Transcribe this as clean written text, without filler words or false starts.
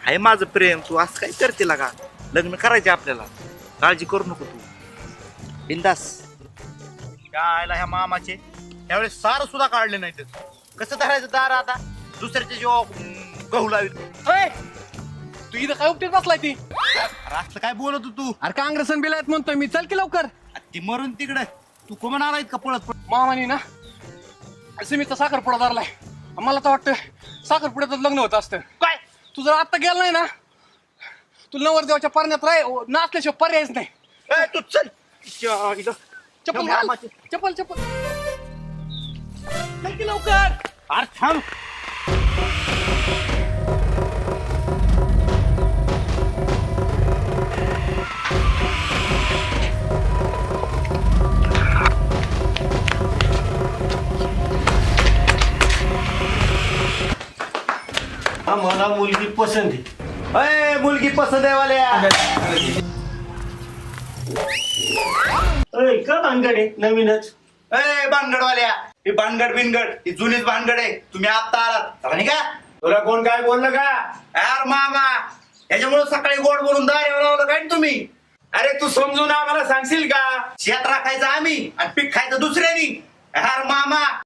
आहे माझं प्रेम, तू असं काय करते का? लग्न करायचे आपल्याला, काळजी करू नको तू, बिंदास. काय ह्या मामाचे त्यावेळेस सार सुद्धा काढले नाही. कसं धरायचं दार आता दुसऱ्याच्या जीवा गहू लावी. तू इथं काय उपटेत बसलाय ती? असं काय बोलत होतो तू? अरे काँग्रेसन बिल आहेत म्हणतोय मी, चल की लवकर. ती मरून तिकडे तू कोण आलाय का पळत? मामानी ना सिमीचा साखरपुडा धरलाय. मला तर वाटतं साखरपुड्यातच लग्न होत असतं. काय तू जर आता गेला नाही ना, तुला नवरदेवाच्या पारण्यात नाचल्याशिवाय पर्यायच नाही. तू चल. चप्पल घाल. चप्पल चप्पल चल की लवकर. अरे थांब. मला मुलगी पसंत आहे. मुलगी पसंत आहे वाल्या. का भानगड आहे नवीनच? भानगडवाल्या, ही भानगड बिनगड ही जुनीच भानगड आहे. तुम्ही आता आलात चला नाही का? तुला कोण काय बोललं का? यार मामा, याच्यामुळे सकाळी गोड बोलून दार लावलं काय ना तुम्ही? अरे तू समजून आम्हाला सांगशील का? शेत राखायचं आम्ही आणि पीक खायचं दुसऱ्यानी. यार मामा,